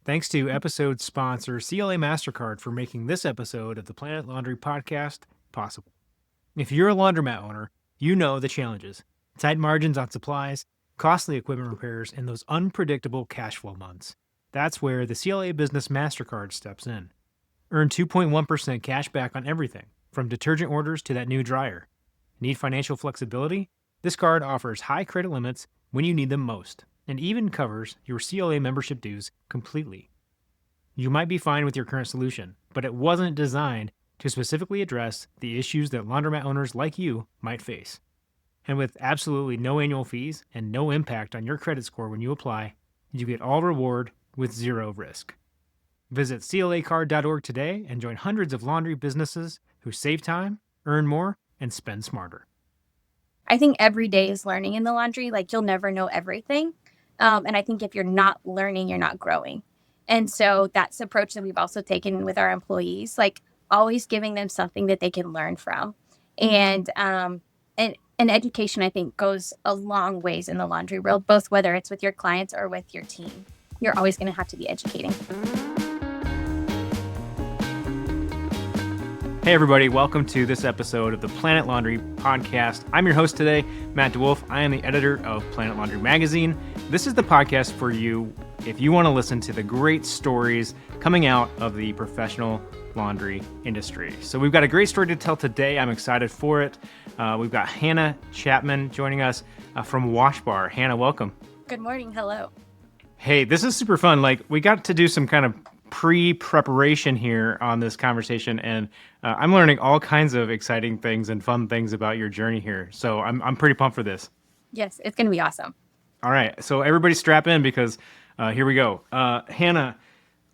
Thanks to episode sponsor CLA MasterCard for making this episode of the Planet Laundry Podcast possible. If you're a laundromat owner, you know the challenges: tight margins on supplies, costly equipment repairs, and those unpredictable cash flow months. That's where the CLA Business MasterCard steps in. Earn 2.1% cash back on everything, from detergent orders to that new dryer. Need financial flexibility? This card offers high credit limits when you need them most, and even covers your CLA membership dues completely. You might be fine with your current solution, but it wasn't designed to specifically address the issues that laundromat owners like you might face. And with absolutely no annual fees and no impact on your credit score when you apply, you get all reward with zero risk. Visit CLAcard.org today and join hundreds of laundry businesses who save time, earn more, and spend smarter. I think every day is learning in the laundry. Like, you'll never know everything. And I think if you're not learning, you're not growing. And so that's the approach that we've also taken with our employees, like always giving them something that they can learn from. And education, I think, goes a long ways in the laundry world, both whether it's with your clients or with your team. You're always going to have to be educating. Hey everybody, welcome to this episode of the Planet Laundry Podcast. I'm your host today, Matt DeWolf. I am the editor of Planet Laundry Magazine. This is the podcast for you if you want to listen to the great stories coming out of the professional laundry industry. So we've got a great story to tell today. I'm excited for it. We've got Hannah Chapman joining us from WashBar. Hannah, welcome. Good morning. Hello. Hey, this is super fun. Like, we got to do some kind of pre-preparation here on this conversation, and I'm learning all kinds of exciting things and fun things about your journey here. So I'm pretty pumped for this. Yes, it's going to be awesome. All right, so everybody strap in because here we go. Hannah,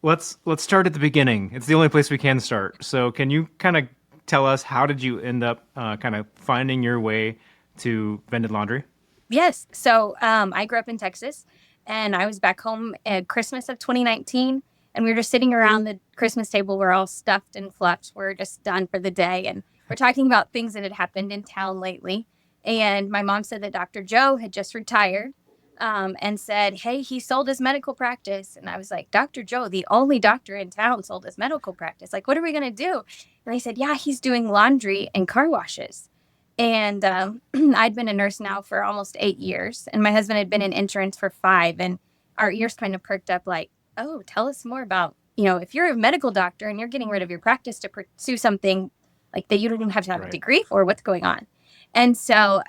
let's start at the beginning. It's the only place we can start. So can you kind of tell us, how did you end up kind of finding your way to vended laundry? Yes. So I grew up in Texas, and I was back home at Christmas of 2019. And we were just sitting around the Christmas table. We're all stuffed and fluffed. We're just done for the day. And we're talking about things that had happened in town lately. And my mom said that Dr. Joe had just retired and said, hey, he sold his medical practice. And I was like, Dr. Joe, the only doctor in town, sold his medical practice. Like, what are we going to do? And I said, yeah, he's doing laundry and car washes. And I'd been a nurse now for almost 8 years. And my husband had been in insurance for 5. And our ears kind of perked up like, oh, tell us more about, if you're a medical doctor and you're getting rid of your practice to pursue something like that you don't even have to have a degree for, what's going on? And so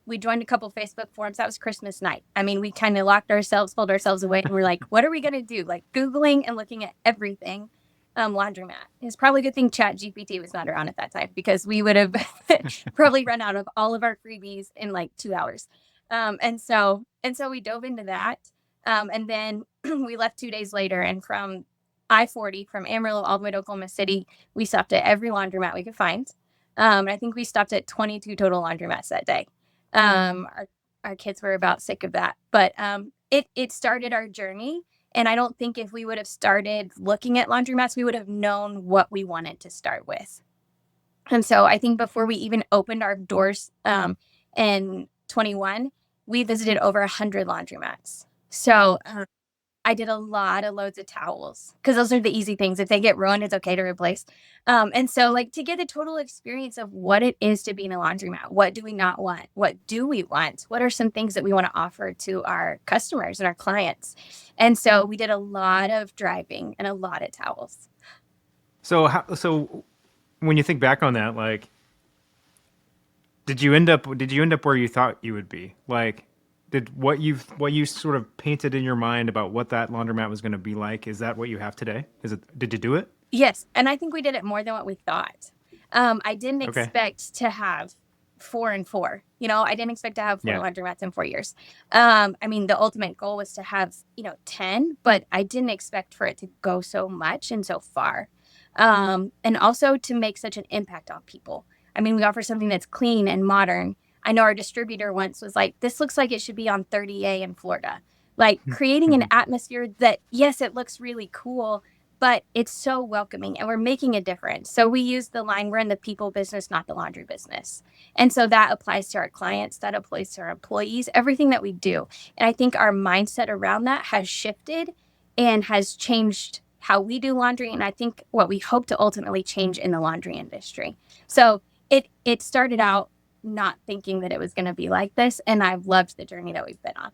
we joined a couple Facebook forums. That was Christmas night. I mean, we kind of pulled ourselves away, and we're like, what are we going to do? Like, Googling and looking at everything. Laundromat. It's probably a good thing ChatGPT was not around at that time, because we would have probably run out of all of our freebies in like 2 hours. And so we dove into that. And then we left 2 days later, and from I-40, from Amarillo all the way to Oklahoma City, we stopped at every laundromat we could find. I think we stopped at 22 total laundromats that day. Our kids were about sick of that, but it started our journey. And I don't think if we would have started looking at laundromats, we would have known what we wanted to start with. And so I think before we even opened our doors in 21, we visited over 100 laundromats. So I did a lot of loads of towels, because those are the easy things. If they get ruined, it's okay to replace. And so, like, to get the total experience of what it is to be in a laundromat, what do we not want? What do we want? What are some things that we want to offer to our customers and our clients? And so we did a lot of driving and a lot of towels. So when you think back on that, like, did you end up where you thought you would be? Like, did what you sort of painted in your mind about what that laundromat was going to be like, is that what you have today? Did you do it? Yes. And I think we did it more than what we thought. I didn't expect to have 4 and 4. I didn't expect to have 4 laundromats in 4 years. I mean, the ultimate goal was to have, 10, but I didn't expect for it to go so much and so far. And also to make such an impact on people. I mean, we offer something that's clean and modern. I know our distributor once was like, this looks like it should be on 30A in Florida. Like, creating an atmosphere that, yes, it looks really cool, but it's so welcoming, and we're making a difference. So we use the line, we're in the people business, not the laundry business. And so that applies to our clients, that applies to our employees, everything that we do. And I think our mindset around that has shifted and has changed how we do laundry. And I think what we hope to ultimately change in the laundry industry. So it started out not thinking that it was going to be like this. And I've loved the journey that we've been on.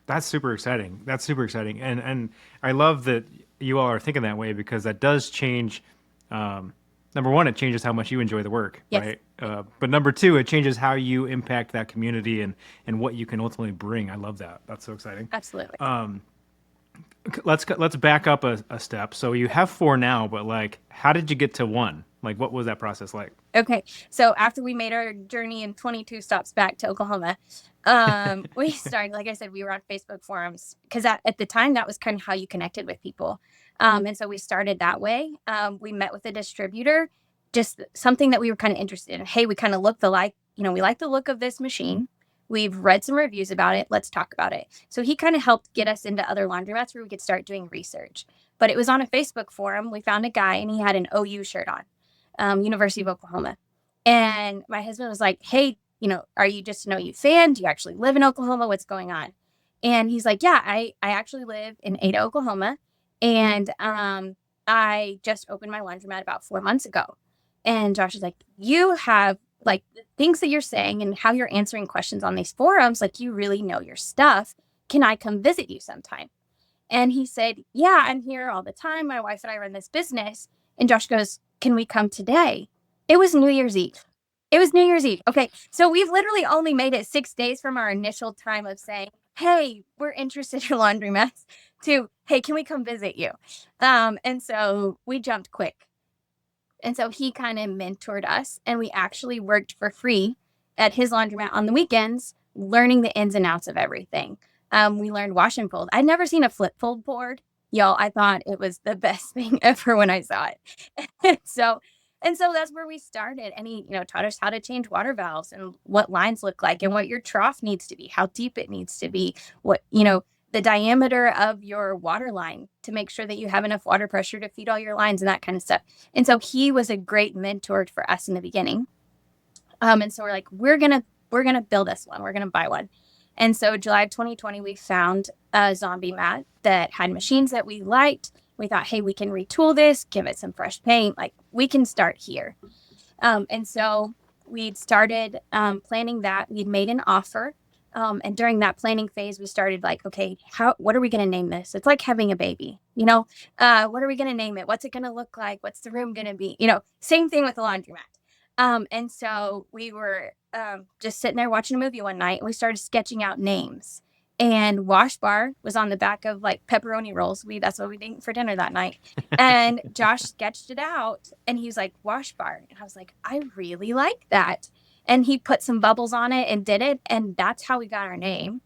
That's super exciting. That's super exciting. And I love that you all are thinking that way, because that does change. Number one, it changes how much you enjoy the work, Yes. right? But number two, it changes how you impact that community and what you can ultimately bring. I love that. That's so exciting. Absolutely. Let's back up a step. So you have 4 now, but like, how did you get to 1? Like, what was that process like? Okay. So after we made our journey in 22 stops back to Oklahoma, we started, like I said, we were on Facebook forums because at the time that was kind of how you connected with people. And so we started that way. We met with a distributor, just something that we were kind of interested in. Hey, we kind of looked alike, we like the look of this machine. We've read some reviews about it. Let's talk about it. So he kind of helped get us into other laundromats where we could start doing research. But it was on a Facebook forum. We found a guy and he had an OU shirt on, University of Oklahoma. And my husband was like, hey, are you just an OU fan? Do you actually live in Oklahoma? What's going on? And he's like, yeah, I actually live in Ada, Oklahoma. And I just opened my laundromat about 4 months ago. And Josh is like, you have like the things that you're saying and how you're answering questions on these forums, like you really know your stuff. Can I come visit you sometime? And he said, yeah, I'm here all the time. My wife and I run this business. And Josh goes, can we come today? It was New Year's Eve. Okay. So we've literally only made it 6 days from our initial time of saying, hey, we're interested in laundromats to, hey, can we come visit you? And so we jumped quick. And so he kind of mentored us, and we actually worked for free at his laundromat on the weekends, learning the ins and outs of everything. We learned wash and fold. I'd never seen a flip fold board. Y'all, I thought it was the best thing ever when I saw it. So that's where we started. And he, taught us how to change water valves and what lines look like and what your trough needs to be, how deep it needs to be, what, the diameter of your water line to make sure that you have enough water pressure to feed all your lines and that kind of stuff. And so he was a great mentor for us in the beginning. And so we're like, we're going to build us one. We're going to buy one. And so July of 2020, we found a zombie mat that had machines that we liked. We thought, hey, we can retool this, give it some fresh paint. Like we can start here. And so we'd started planning that. We'd made an offer. And during that planning phase, we started like, okay, what are we going to name this? It's like having a baby, what are we going to name it? What's it going to look like? What's the room going to be? Same thing with the laundromat. And so we were just sitting there watching a movie one night and we started sketching out names. And WashBar was on the back of like pepperoni rolls. That's what we ate for dinner that night. And Josh sketched it out and he was like, WashBar. And I was like, I really like that. And he put some bubbles on it and did it. And that's how we got our name.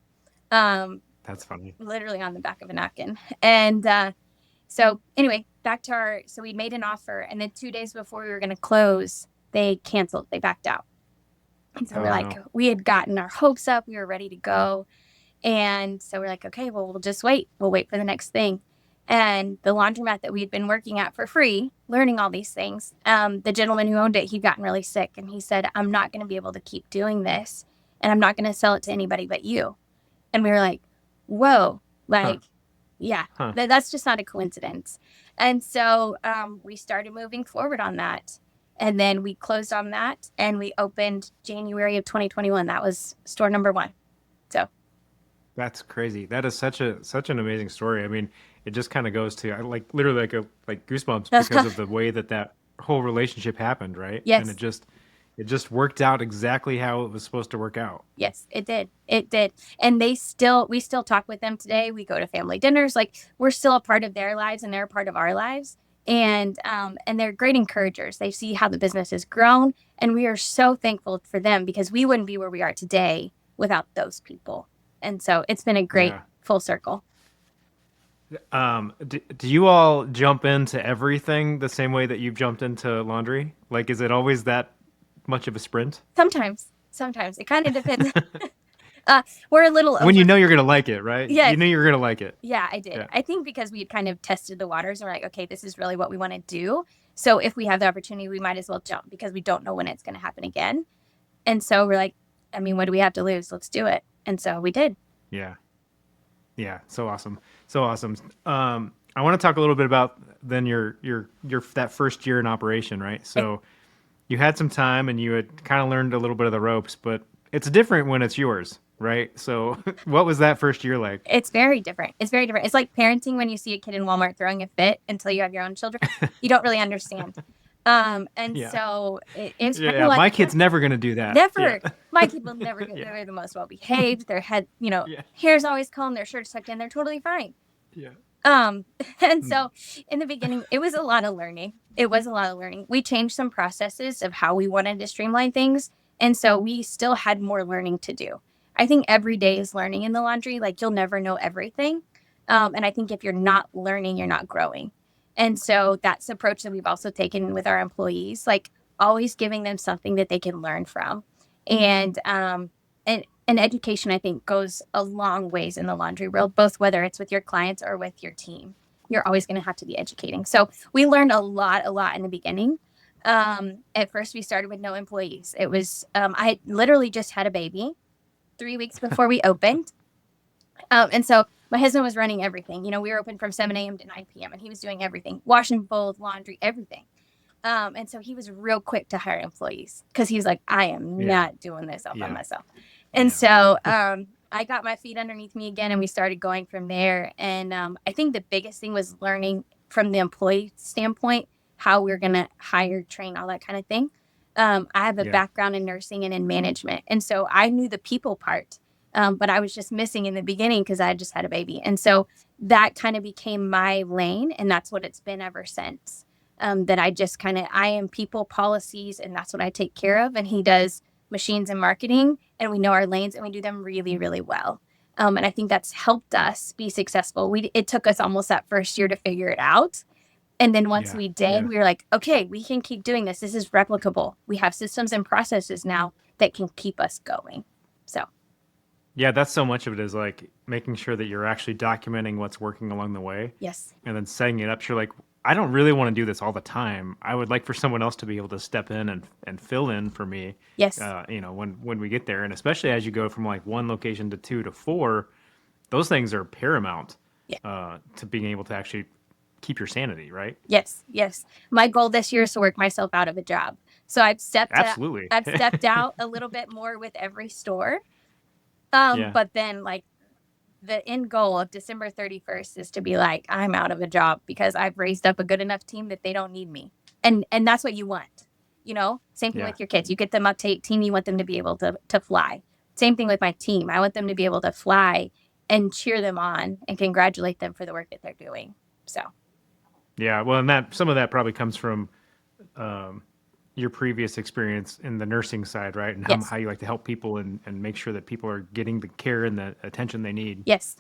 That's funny. Literally on the back of a napkin. And so anyway, so we made an offer. And then 2 days before we were going to close, they canceled. They backed out. And so we had gotten our hopes up. We were ready to go. And so we're like, okay, well, we'll just wait. We'll wait for the next thing. And the laundromat that we had been working at for free, learning all these things, the gentleman who owned it, he'd gotten really sick. And he said, I'm not going to be able to keep doing this. And I'm not going to sell it to anybody but you. And we were like, whoa, that's just not a coincidence. And so we started moving forward on that. And then we closed on that and we opened January of 2021. That was store number 1. So. That's crazy. That is such an amazing story. I mean, it just kind of goes to literally like goosebumps because of the way that whole relationship happened, right? Yes. And it just worked out exactly how it was supposed to work out. Yes, it did. It did. And we still talk with them today. We go to family dinners. Like we're still a part of their lives and they're a part of our lives. And they're great encouragers. They see how the business has grown. And we are so thankful for them because we wouldn't be where we are today without those people. And so it's been a great full circle. Do you all jump into everything the same way that you've jumped into laundry? Like, is it always that much of a sprint? Sometimes. It kind of depends. We're a little when you know you're going to like it, right? Yes. You knew you're going to like it. Yeah, I did. Yeah. I think because we had kind of tested the waters and we're like, okay, this is really what we want to do. So if we have the opportunity, we might as well jump because we don't know when it's going to happen again. And so we're like, I mean, what do we have to lose? Let's do it. And so we did. Yeah. Yeah, so awesome. So awesome. I want to talk a little bit about then your that first year in operation, right? It, So you had some time and you had kind of learned a little bit of the ropes, but it's different when it's yours, right? So what was that first year like? it's very different. It's very different. It's like parenting when you see a kid in Walmart throwing a fit until you have your own children. You don't really understand. And Yeah. so it's kind of Yeah, like, my yeah, kid's never going to do that. Yeah. never. My kid will never get. Yeah. They're the most well behaved. Their head, Yeah. hair's always combed. Their shirt's tucked in. They're totally fine. Yeah. Um, and Mm. so in the beginning, it was a lot of learning. It was a lot of learning. We changed some processes of how we wanted to streamline things. And so we still had more learning to do. I think every day is learning in the laundry. Like you'll never know everything. And I think if you're not learning, you're not growing. And so that's the approach that we've also taken with our employees, like always giving them something that they can learn from. And education, I think, goes a long ways in the laundry world, both whether it's with your clients or with your team. You're always going to have to be educating. So we learned a lot in the beginning. At first, we started with no employees. It was, I had literally just had a baby 3 weeks before we opened. And so my husband was running everything. We were open from 7 a.m. to 9 p.m. and he was doing everything, washing, fold, laundry, everything. And so he was real quick to hire employees because he was like, I am not doing this all by myself. And so I got my feet underneath me again and we started going from there. And I think the biggest thing was learning from the employee standpoint, how we're going to hire, train, all that kind of thing. I have a background in nursing and in management. And so I knew the people part, but I was just missing in the beginning because I had just had a baby. And so that kind of became my lane. And that's what it's been ever since. That I am people policies and that's what I take care of. And he does machines and marketing and we know our lanes and we do them really, really well. And I think that's helped us be successful. It took us almost that first year to figure it out. And then once we did, we were like, okay, we can keep doing this. This is replicable. We have systems and processes now that can keep us going. So. Yeah, that's so much of it is like making sure that you're actually documenting what's working along the way. Yes. And then setting it up. So you're like, I don't really want to do this all the time. I would like for someone else to be able to step in and fill in for me. Yes. When we get there. And especially as you go from like one location to 2 to 4, those things are paramount to being able to actually keep your sanity, right? Yes. My goal this year is to work myself out of a job. So I've stepped out a little bit more with every store. But then like the end goal of December 31st is to be like, I'm out of a job because I've raised up a good enough team that they don't need me. And that's what you want. Same thing with your kids. You get them up to 18, you want them to be able to fly. Same thing with my team. I want them to be able to fly and cheer them on and congratulate them for the work that they're doing. So. Yeah, well, and some of that probably comes from your previous experience in the nursing side, right? And how you like to help people and make sure that people are getting the care and the attention they need. Yes.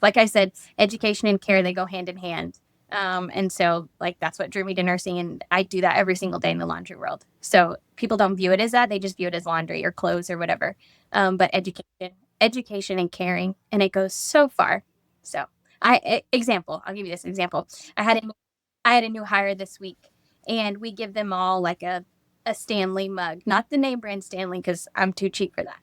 Like I said, education and care, they go hand in hand. And so like that's what drew me to nursing. And I do that every single day in the laundry world. So people don't view it as that. They just view it as laundry or clothes or whatever. But education and caring, and it goes so far. So I'll give you this example. I had a new hire this week. And we give them all like a Stanley mug, not the name brand Stanley because I'm too cheap for that.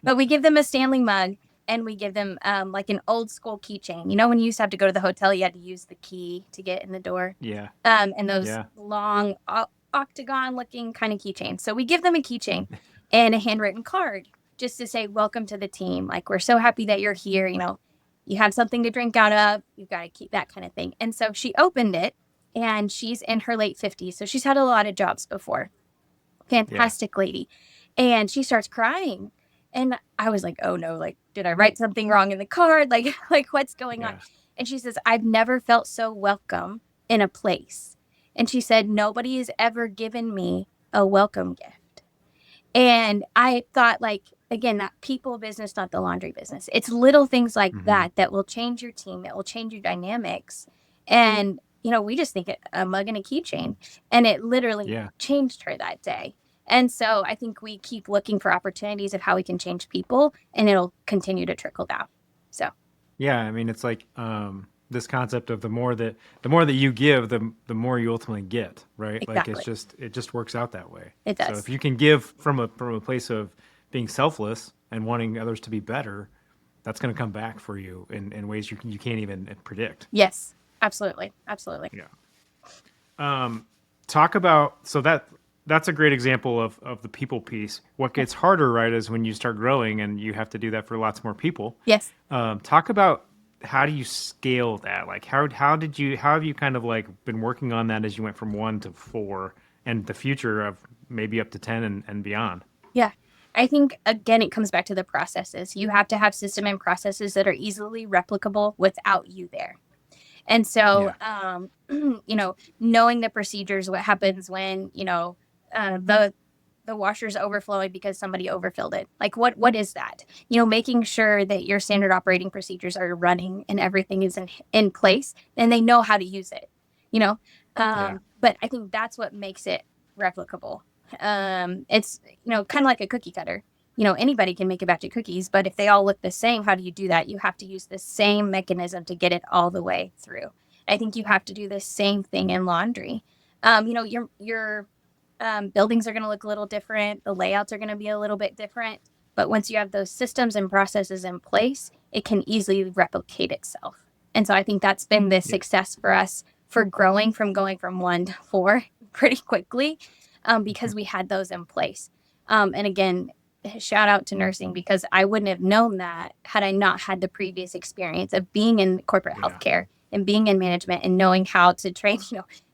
But we give them a Stanley mug and we give them like an old school keychain. When you used to have to go to the hotel, you had to use the key to get in the door. Yeah. And those long octagon looking kind of keychains. So we give them a keychain and a handwritten card just to say, welcome to the team. Like, we're so happy that you're here. You have something to drink out of. You've got to keep that kind of thing. And so she opened it. And she's in her late 50s. So she's had a lot of jobs before. Fantastic lady. And she starts crying. And I was like, oh no, like, did I write something wrong in the card? Like what's going on? And she says, I've never felt so welcome in a place. And she said, nobody has ever given me a welcome gift. And I thought, like, again, that people business, not the laundry business. It's little things like that will change your team. That will change your dynamics. And we just think a mug and a keychain, and it literally changed her that day. And so I think we keep looking for opportunities of how we can change people, and it'll continue to trickle down. So. Yeah, I mean, it's like this concept of the more that you give, the more you ultimately get, right? Exactly. Like it just works out that way. It does. So if you can give from a place of being selfless and wanting others to be better, that's going to come back for you in ways you can't even predict. Yes, absolutely. Absolutely. Yeah. Talk about, so that's a great example of the people piece. What gets harder, right, is when you start growing and you have to do that for lots more people. Yes. Talk about how do you scale that? Like how have you kind of like been working on that as you went from 1 to 4 and the future of maybe up to 10 and beyond? Yeah. I think, again, it comes back to the processes. You have to have system and processes that are easily replicable without you there. And so, knowing the procedures, what happens when, the washer's overflowing because somebody overfilled it. Like, what is that? Making sure that your standard operating procedures are running and everything is in place and they know how to use it, But I think that's what makes it replicable. It's, kind of like a cookie cutter. Anybody can make a batch of cookies, but if they all look the same, how do you do that? You have to use the same mechanism to get it all the way through. I think you have to do the same thing in laundry. Your buildings are going to look a little different. The layouts are going to be a little bit different. But once you have those systems and processes in place, it can easily replicate itself. And so I think that's been the success for us for going from 1 to 4 pretty quickly, because we had those in place. And again, shout out to nursing, because I wouldn't have known that had I not had the previous experience of being in corporate healthcare and being in management and knowing how to train.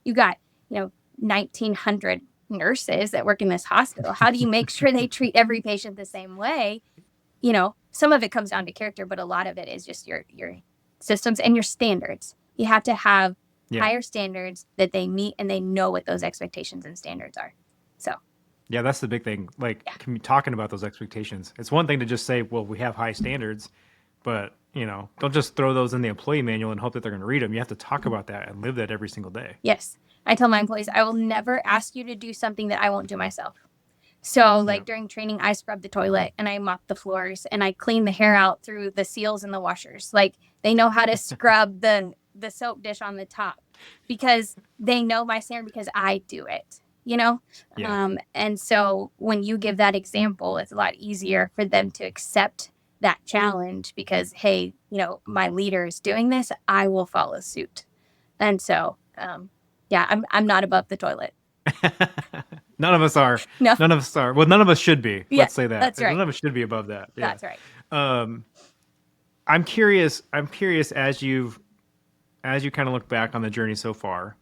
You got 1,900 nurses that work in this hospital. How do you make sure they treat every patient the same way? Some of it comes down to character, but a lot of it is just your systems and your standards. You have to have higher standards that they meet, and they know what those expectations and standards are. So yeah, that's the big thing. Like talking about those expectations. It's one thing to just say, well, we have high standards, but don't just throw those in the employee manual and hope that they're going to read them. You have to talk about that and live that every single day. Yes. I tell my employees, I will never ask you to do something that I won't do myself. So during training, I scrub the toilet and I mop the floors and I clean the hair out through the seals and the washers. Like, they know how to scrub the soap dish on the top because they know my standard because I do it, And so when you give that example, it's a lot easier for them to accept that challenge because, hey, my leader is doing this, I will follow suit. And so, I'm not above the toilet. None of us are. No. None of us are. Well, none of us should be. Yeah, let's say that. That's right. None of us should be above that. Yeah. That's right. I'm curious as you kind of look back on the journey so far,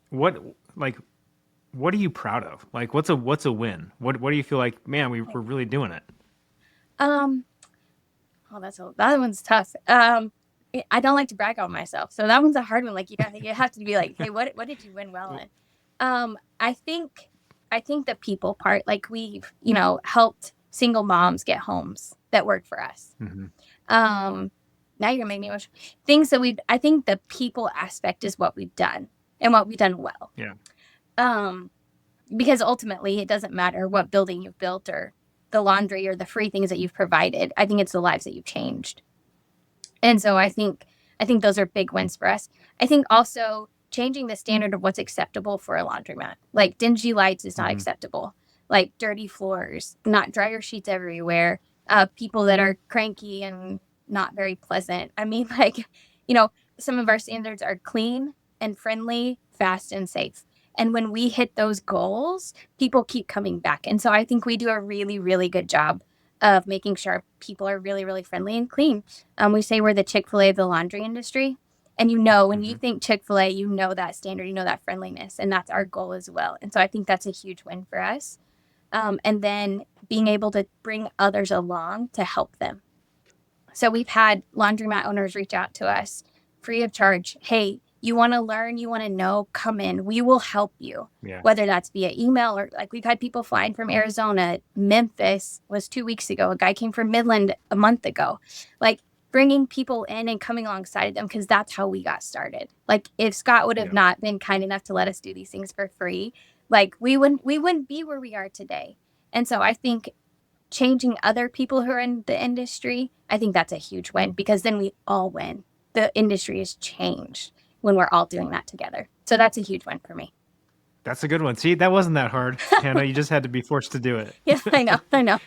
what are you proud of? Like, what's a win? What do you feel like, man, we're really doing it? That one's tough. I don't like to brag on myself, so that one's a hard one. Like, you have to be like, hey, what did you win well in? I think the people part, like, we've helped single moms get homes that work for us. Mm-hmm. Now you're gonna make me emotional. Things that I think the people aspect is what we've done and what we've done well. Yeah. Because ultimately it doesn't matter what building you've built or the laundry or the free things that you've provided. I think it's the lives that you've changed. And so I think those are big wins for us. I think also changing the standard of what's acceptable for a laundromat. Like, dingy lights is not acceptable. Like, dirty floors, not dryer sheets everywhere, people that are cranky and not very pleasant. I mean, some of our standards are clean and friendly, fast and safe. And when we hit those goals, people keep coming back. And so I think we do a really, really good job of making sure people are really, really friendly and clean. We say we're the Chick-fil-A of the laundry industry. And when you think Chick-fil-A, that standard, that friendliness. And that's our goal as well. And so I think that's a huge win for us. And then being able to bring others along to help them. So we've had laundromat owners reach out to us free of charge. Hey, you want to learn, you want to know, come in. We will help you. Yeah. Whether that's via email or, like, we've had people flying from Arizona. Memphis was 2 weeks ago. A guy came from Midland a month ago. Like, bringing people in and coming alongside them, because that's how we got started. Like, if Scott would have not been kind enough to let us do these things for free, like, we wouldn't be where we are today. And so I think changing other people who are in the industry, I think that's a huge win, because then we all win. The industry has changed when we're all doing that together. So that's a huge win for me. That's a good one. See, that wasn't that hard, Hannah. You just had to be forced to do it. Yeah, I know.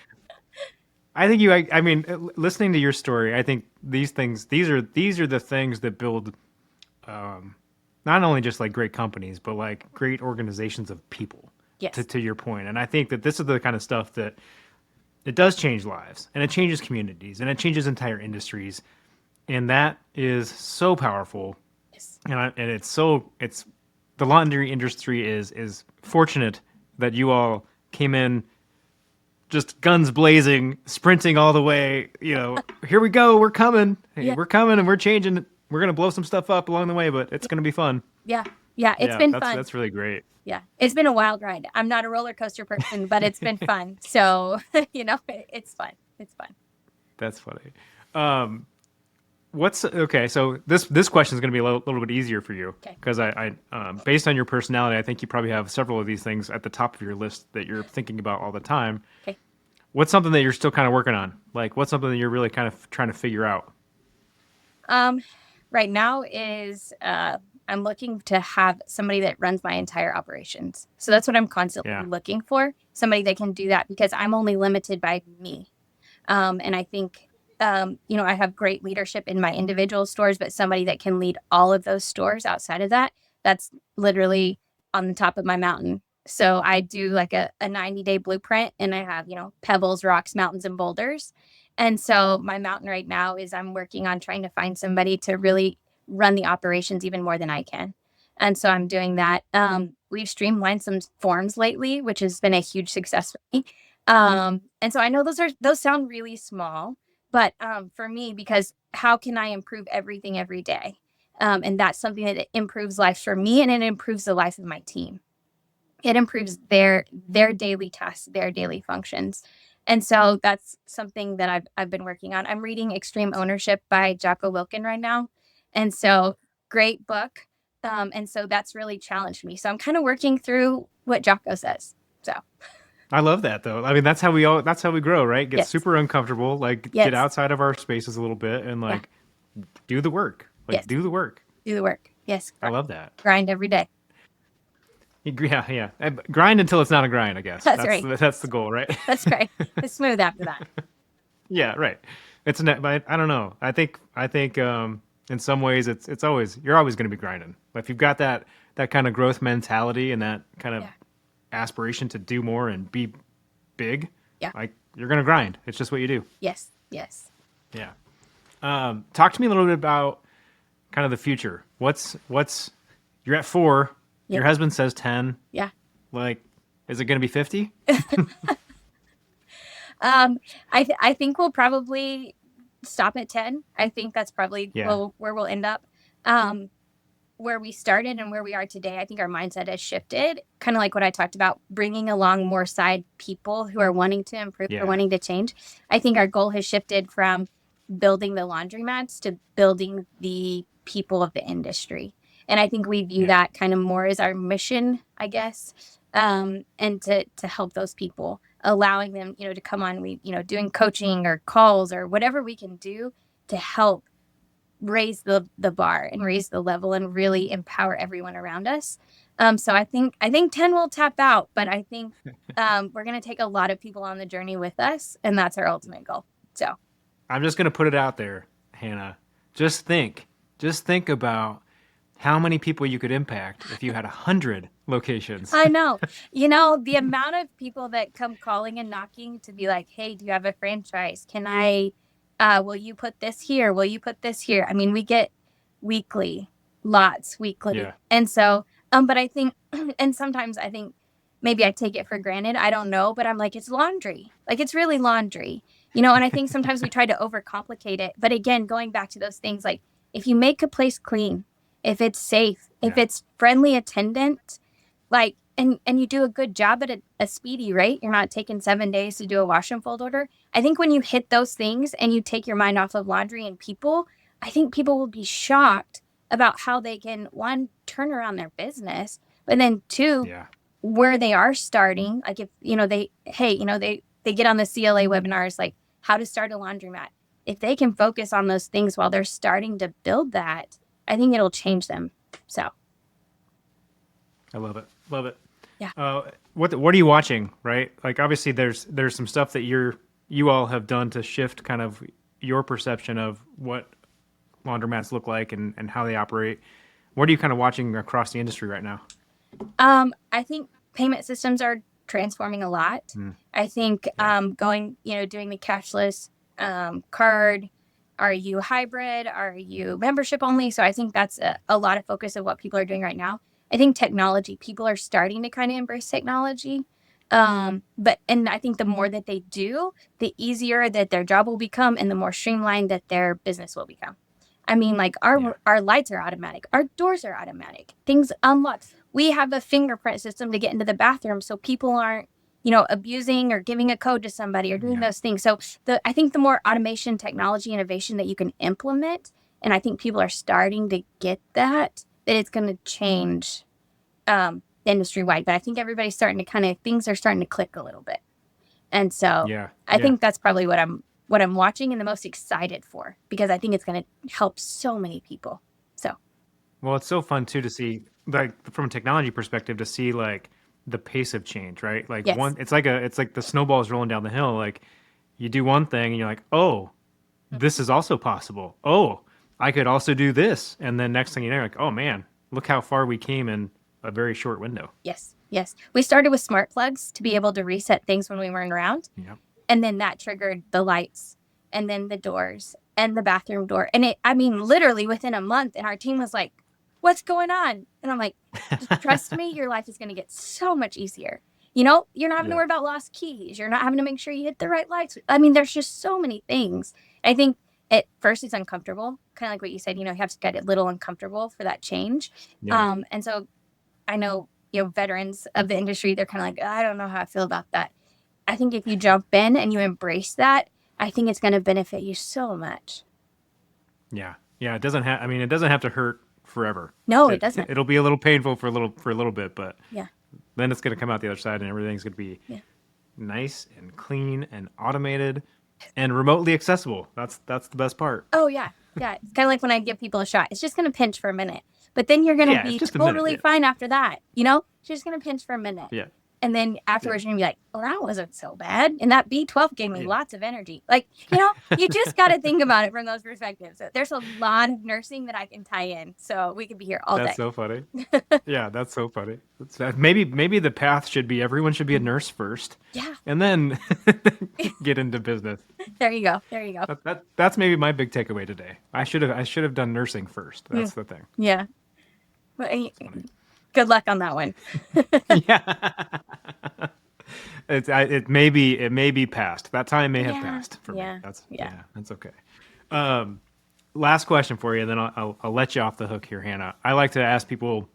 I think I mean, listening to your story, I think these are the things that build, not only just like great companies, but like great organizations of people. Yes. To your point, and I think that this is the kind of stuff that it does change lives, and it changes communities, and it changes entire industries, and that is so powerful. Yes. And it's the laundry industry is fortunate that you all came in just guns blazing, sprinting all the way. Here we go, we're coming. Hey, Yeah. we're coming, and we're changing. We're gonna blow some stuff up along the way, but it's gonna be fun. Yeah. Yeah. It's been fun. That's really great. Yeah. It's been a wild ride. I'm not a roller coaster person, but it's been fun. So, it's fun. It's fun. That's funny. Okay? So this question is going to be a little bit easier for you, because I based on your personality, I think you probably have several of these things at the top of your list that you're thinking about all the time. Okay. What's something that you're still kind of working on? Like, what's something that you're really kind of trying to figure out? Right now is I'm looking to have somebody that runs my entire operations. So that's what I'm constantly looking for. Somebody that can do that, because I'm only limited by me. And I think, I have great leadership in my individual stores, but somebody that can lead all of those stores outside of that, that's literally on the top of my mountain. So I do like a 90-day blueprint, and I have, pebbles, rocks, mountains, and boulders. And so my mountain right now is I'm working on trying to find somebody to really run the operations even more than I can. And so I'm doing that. We've streamlined some forms lately, which has been a huge success for me. And so I know those sound really small, but for me, because how can I improve everything every day? And that's something that improves life for me, and it improves the life of my team. It improves their daily tasks, their daily functions. And so that's something that I've been working on. I'm reading Extreme Ownership by Jocko Wilkin right now. And so great book. And so that's really challenged me. So I'm kind of working through what Jocko says. So I love that, though. I mean, that's how we grow, right? Get super uncomfortable, like get outside of our spaces a little bit, and like do the work. Do the work. Do the work. Yes. I love that. Grind every day. Yeah. Grind until it's not a grind, I guess. That's right. That's the goal, right? That's right. It's smooth after that. Yeah, right. But I don't know. I think in some ways you're always going to be grinding. But if you've got that kind of growth mentality and that kind of aspiration to do more and be big, like you're going to grind. It's just what you do. Yes. Yeah. Talk to me a little bit about kind of the future. What's you're at 4. Yep. Your husband says 10. Yeah. Like, is it going to be 50? I think we'll probably stop at 10. I think that's probably where we'll end up. Where we started and where we are today, I think our mindset has shifted. Kind of like what I talked about, bringing along more side people who are wanting to improve or wanting to change. I think our goal has shifted from building the laundromats to building the people of the industry. And I think we view that kind of more as our mission, I guess, and to help those people, allowing them, to come on, doing coaching or calls or whatever we can do to help raise the bar and raise the level and really empower everyone around us. So I think 10 will tap out, but I think we're going to take a lot of people on the journey with us, and that's our ultimate goal. So I'm just going to put it out there, Hannah. Just think about how many people you could impact if you had 100 locations. I know. The amount of people that come calling and knocking to be like, hey, do you have a franchise? Can I, will you put this here? Will you put this here? I mean, we get weekly. Yeah. And so, but I think, and sometimes I think maybe I take it for granted. I don't know, but I'm like, it's laundry. Like, it's really laundry, and I think sometimes we try to overcomplicate it. But again, going back to those things, like if you make a place clean, if it's safe, if it's friendly attendant, like, and you do a good job at a speedy rate, you're not taking 7 days to do a wash and fold order. I think when you hit those things and you take your mind off of laundry and people, I think people will be shocked about how they can, one, turn around their business, but then two, where they are starting. Like if, they get on the CLA webinars, like how to start a laundromat. If they can focus on those things while they're starting to build that, I think it'll change them. So. I love it. Yeah. What are you watching, right? Like obviously there's some stuff that you're you all have done to shift kind of your perception of what laundromats look like and how they operate. What are you kind of watching across the industry right now? I think payment systems are transforming a lot. I think doing the cashless card. Are you hybrid? Are you membership only? So I think that's a lot of focus of what people are doing right now. I think technology, people are starting to kind of embrace technology. And I think the more that they do, the easier that their job will become and the more streamlined that their business will become. I mean, like our lights are automatic. Our doors are automatic. Things unlock. We have a fingerprint system to get into the bathroom so people aren't, abusing or giving a code to somebody or doing those things. So I think the more automation, technology, innovation that you can implement, and I think people are starting to get that it's going to change industry-wide. But I think everybody's starting to things are starting to click a little bit. And so I think that's probably what I'm watching and the most excited for, because I think it's going to help so many people. So, well, it's so fun too to see, like, from a technology perspective, to see like the pace of change, right? Like it's like the snowball's rolling down the hill. Like you do one thing and you're like, oh, this is also possible. Oh, I could also do this. And then next thing you know, you're like, oh man, look how far we came in a very short window. Yes. We started with smart plugs to be able to reset things when we weren't around. Yep. And then that triggered the lights and then the doors and the bathroom door. And literally within a month, and our team was like, what's going on? And I'm like, trust me, your life is going to get so much easier. You're not having to worry about lost keys. You're not having to make sure you hit the right lights. There's just so many things. I think at first it's uncomfortable, kind of like what you said, you have to get a little uncomfortable for that change. Yeah. And so I know, veterans of the industry, they're kind of like, I don't know how I feel about that. I think if you jump in and you embrace that, I think it's going to benefit you so much. Yeah. It doesn't have to hurt forever. No, it doesn't. It'll be a little painful for a little bit, but then it's going to come out the other side and everything's going to be nice and clean and automated and remotely accessible. That's the best part. Oh yeah. It's kind of like when I give people a shot. It's just going to pinch for a minute, but then you're going to be totally fine after that. It's just going to pinch for a minute. Yeah. And then afterwards, you're going to be like, well, that wasn't so bad. And that B12 gave me lots of energy. Like, you just got to think about it from those perspectives. So there's a lot of nursing that I can tie in. So we could be here all day. That's so funny. Yeah, that's so funny. Maybe the path should be everyone should be a nurse first. Yeah. And then get into business. There you go. That's maybe my big takeaway today. I should have done nursing first. That's the thing. Yeah. Well, good luck on that one. Yeah. It may be past. That time may have passed for me. That's okay. Last question for you, and then I'll let you off the hook here, Hannah. I like to ask people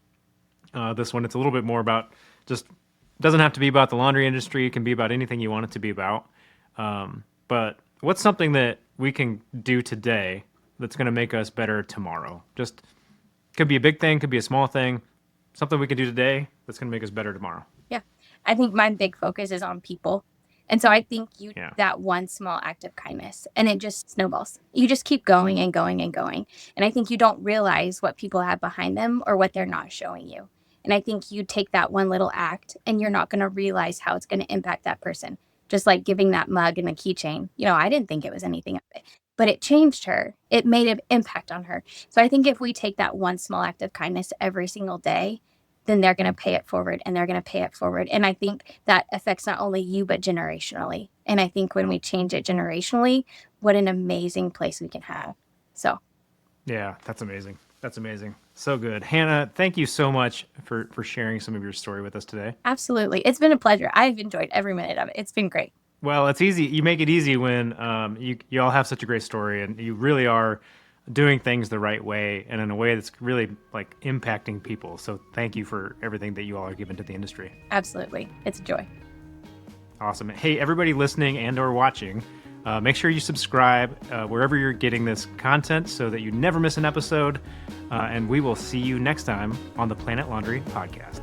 this one. It's a little bit more about doesn't have to be about the laundry industry. It can be about anything you want it to be about. But what's something that we can do today that's going to make us better tomorrow? Just could be a big thing, could be a small thing. Something we can do today that's going to make us better tomorrow. Yeah. I think my big focus is on people. And so I think that one small act of kindness, and it just snowballs. You just keep going and going and going. And I think you don't realize what people have behind them or what they're not showing you. And I think you take that one little act and you're not going to realize how it's going to impact that person. Just like giving that mug and the keychain. I didn't think it was anything, but it changed her. It made an impact on her. So I think if we take that one small act of kindness every single day, then they're going to pay it forward and they're going to pay it forward. And I think that affects not only you, but generationally. And I think when we change it generationally, what an amazing place we can have. So. Yeah, that's amazing. That's amazing. So good. Hannah, thank you so much for sharing some of your story with us today. Absolutely. It's been a pleasure. I've enjoyed every minute of it. It's been great. Well, it's easy. You make it easy when you all have such a great story and you really are doing things the right way and in a way that's really like impacting people. So thank you for everything that you all are giving to the industry. Absolutely. It's a joy. Awesome. Hey, everybody listening and or watching, make sure you subscribe wherever you're getting this content so that you never miss an episode. And we will see you next time on the Planet Laundry Podcast.